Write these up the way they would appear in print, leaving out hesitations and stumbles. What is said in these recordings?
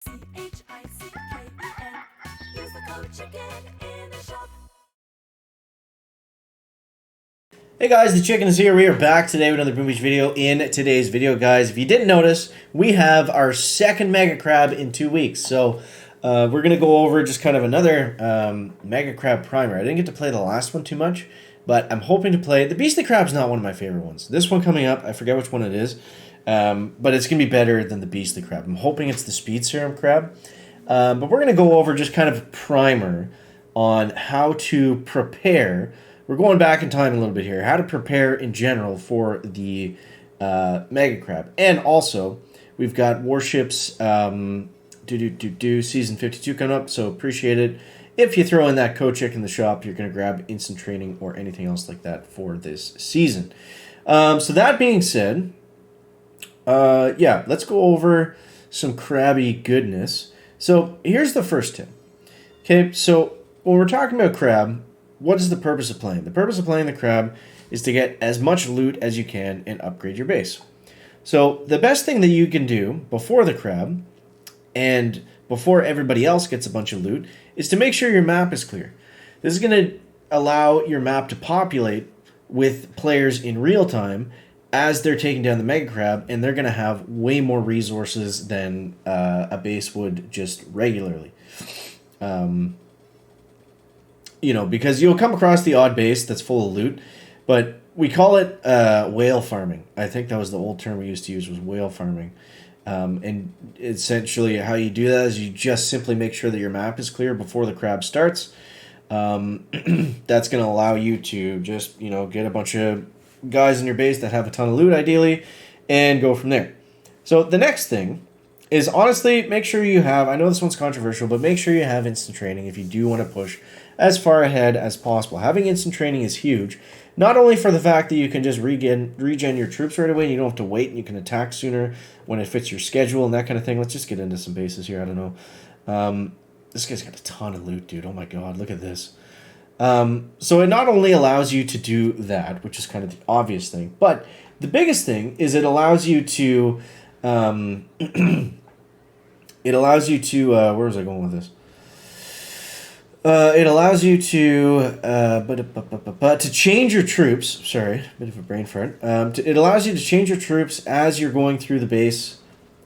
Use the code CHICKEN in the shop. Hey guys, the Chicken is here. We are back today with another Boom Beach video. In today's video, guys, if you didn't notice, we have our second Mega Crab in 2 weeks. So we're going to go over just kind of another Mega Crab primer. I didn't get to play the last one too much, but I'm hoping to play... The Beastly Crab's not one of my favorite ones. This one coming up, I forget which one it is, but it's going to be better than the Beastly Crab. I'm hoping it's the Speed Serum Crab. But we're going to go over just kind of a primer on how to prepare... We're going back in time a little bit here. How to prepare in general for the Mega Crab. And also, we've got Warships Season 52 coming up, so appreciate it. If you throw in that code check in the shop, you're going to grab instant training or anything else like that for this season. So that being said, yeah, let's go over some crabby goodness. So here's the first tip. Okay, so when we're talking about crab, what is the purpose of playing? The purpose of playing the crab is to get as much loot as you can and upgrade your base. So the best thing that you can do before the crab and before everybody else gets a bunch of loot is to make sure your map is clear. This is going to allow your map to populate with players in real time as they're taking down the Mega Crab, and they're going to have way more resources than a base would just regularly. You know, because you'll come across the odd base that's full of loot, but we call it whale farming. I think that was the old term we used to use, was whale farming. And essentially how you do that is you just simply make sure that your map is clear before the crab starts. That's going to allow you to just, you know, get a bunch of guys in your base that have a ton of loot, ideally, and go from there. So the next thing is, honestly, make sure you have, I know this one's controversial, but make sure you have instant training if you do want to push as far ahead as possible. Having instant training is huge, not only for the fact that you can just regen your troops right away and you don't have to wait and you can attack sooner when it fits your schedule and that kind of thing. Let's just get into some bases here. I don't know. This guy's got a ton of loot, dude. Oh my god, look at this. So it not only allows you to do that, which is kind of the obvious thing, but the biggest thing is it allows you to... it allows you to... where was I going with this? It allows you to change your troops. Sorry, a bit of a brain fart. It allows you to change your troops as you're going through the base.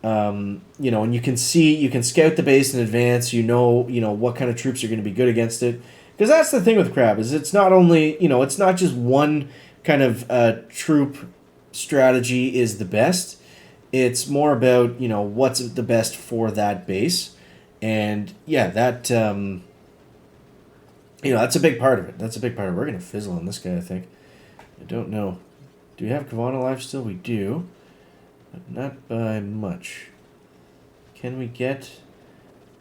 You know, and you can scout the base in advance. You know what kind of troops are going to be good against it. Because that's the thing with crab, is it's not only, you know, it's not just one kind of troop strategy is the best. It's more about, you know, what's the best for that base. And yeah, that... you know, that's a big part of it. That's a big part of it. We're going to fizzle on this guy, I think. I don't know. Do we have Kavon alive still? We do. But not by much. Can we get...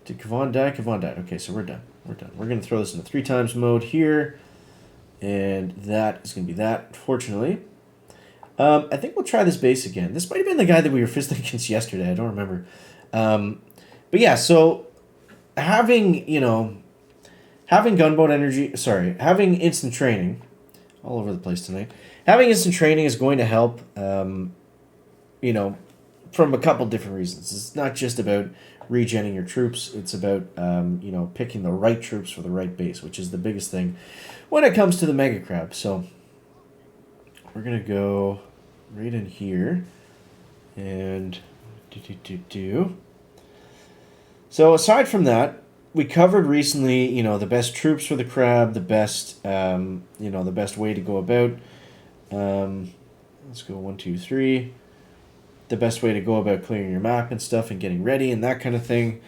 Did Kavon die? Kavon died. Okay, so we're done. We're done. We're going to throw this into 3 times mode here. And that is going to be that, unfortunately. I think we'll try this base again. This might have been the guy that we were fizzling against yesterday. I don't remember. But yeah, so having, you know... Having gunboat energy, having instant training, all over the place tonight. Having instant training is going to help, you know, from a couple different reasons. It's not just about regenning your troops. It's about, you know, picking the right troops for the right base, which is the biggest thing when it comes to the Mega Crab. So we're going to go right in here and So aside from that, we covered recently, you know, the best troops for the crab, the best, you know, the best way to go about. Let's go 1, 2, 3. The best way to go about clearing your map and stuff and getting ready and that kind of thing.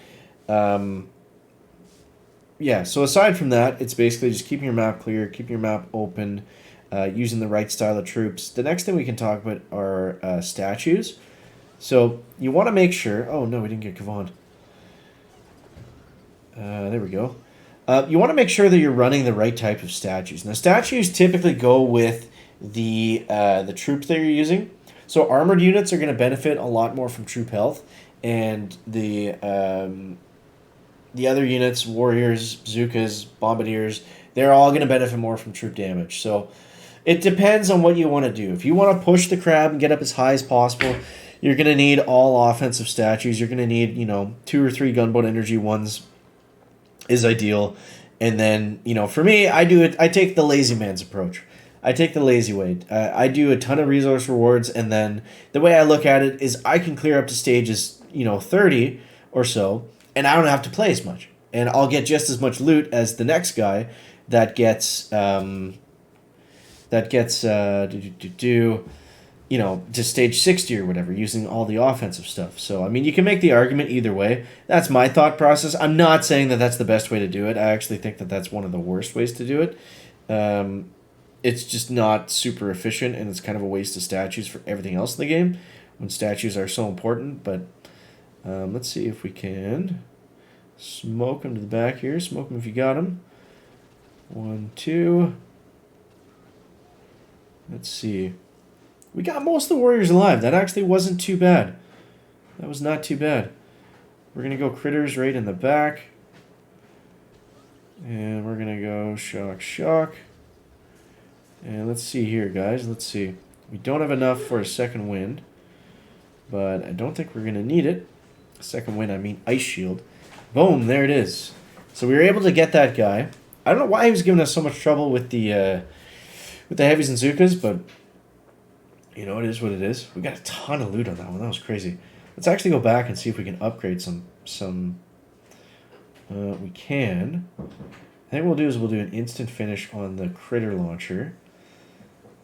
Yeah, so aside from that, it's basically just keeping your map clear, keeping your map open, using the right style of troops. The next thing we can talk about are statues. So you want to make sure... Oh, no, we didn't get Kavon. There we go. You want to make sure that you're running the right type of statues. Now, statues typically go with the troops that you're using. So armored units are going to benefit a lot more from troop health, and the other units, warriors, bazookas, bombardiers, they're all going to benefit more from troop damage. So it depends on what you want to do. If you want to push the crab and get up as high as possible, you're going to need all offensive statues. You're going to need, 2 or 3 gunboat energy ones is ideal. And then, for me, I take the lazy man's approach. I take the lazy way. I do a ton of resource rewards, and then the way I look at it is I can clear up to stages, 30 or so, and I don't have to play as much. And I'll get just as much loot as the next guy that gets to stage 60 or whatever, using all the offensive stuff. So, I mean, you can make the argument either way. That's my thought process. I'm not saying that that's the best way to do it. I actually think that that's one of the worst ways to do it. It's just not super efficient, and it's kind of a waste of statues for everything else in the game when statues are so important. But let's see if we can smoke them to the back here. Smoke them if you got them. 1, 2. Let's see. We got most of the warriors alive. That actually wasn't too bad. That was not too bad. We're going to go critters right in the back. And we're going to go shock, shock. And let's see here, guys. Let's see. We don't have enough for a second wind. But I don't think we're going to need it. Second wind, I mean ice shield. Boom, there it is. So we were able to get that guy. I don't know why he was giving us so much trouble with the heavies and Zukas, but it is what it is. We got a ton of loot on that one. That was crazy. Let's actually go back and see if we can upgrade some. We can. I think what we'll do is we'll do an instant finish on the critter launcher.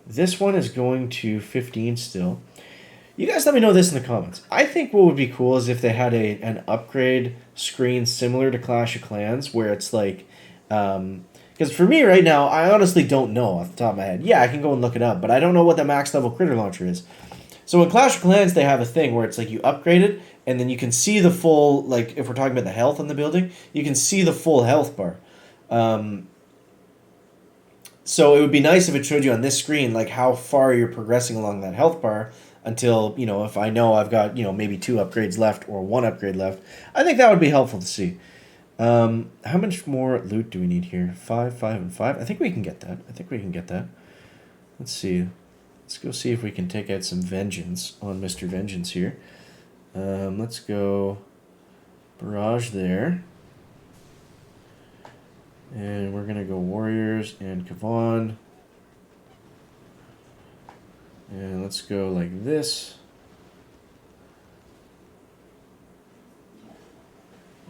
This one is going to 15 still. You guys let me know this in the comments. I think what would be cool is if they had an upgrade screen similar to Clash of Clans, where it's like, because for me right now, I honestly don't know off the top of my head. Yeah, I can go and look it up, but I don't know what the max level critter launcher is. So in Clash of Clans, they have a thing where it's like you upgrade it, and then you can see the full, like if we're talking about the health in the building, you can see the full health bar. So it would be nice if it showed you on this screen like how far you're progressing along that health bar until, if I know I've got, maybe 2 upgrades left or 1 upgrade left. I think that would be helpful to see. How much more loot do we need here? 5, 5, and 5. I think we can get that. Let's see. Let's go see if we can take out some vengeance on Mr. Vengeance here. Let's go barrage there. And we're going to go warriors and Kavan. And let's go like this.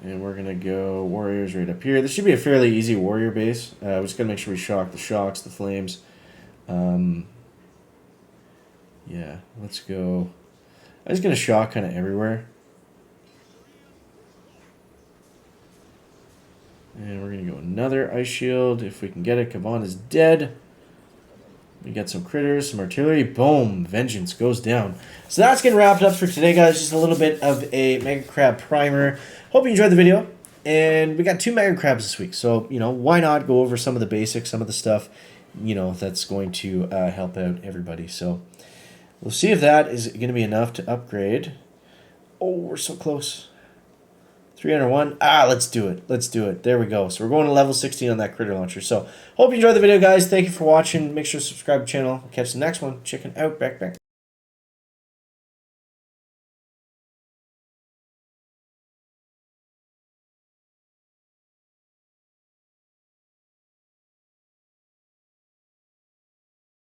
And we're going to go warriors right up here. This should be a fairly easy warrior base. We're just going to make sure we shock the shocks, the flames. Yeah, let's go. I'm just going to shock kind of everywhere. And we're going to go another ice shield if we can get it. Kavan is dead. We got some critters, some artillery. Boom. Vengeance goes down. So that's getting wrapped up for today, guys. Just a little bit of a Mega Crab primer. Hope you enjoyed the video. And we got 2 Mega Crabs this week. So, why not go over some of the basics, some of the stuff, that's going to help out everybody. So we'll see if that is going to be enough to upgrade. Oh, we're so close. 301. Let's do it. There we go. So we're going to level 16 on that critter launcher. So hope you enjoyed the video, guys. Thank you for watching. Make sure to subscribe to the channel. Catch the next one. Chicken out. Back.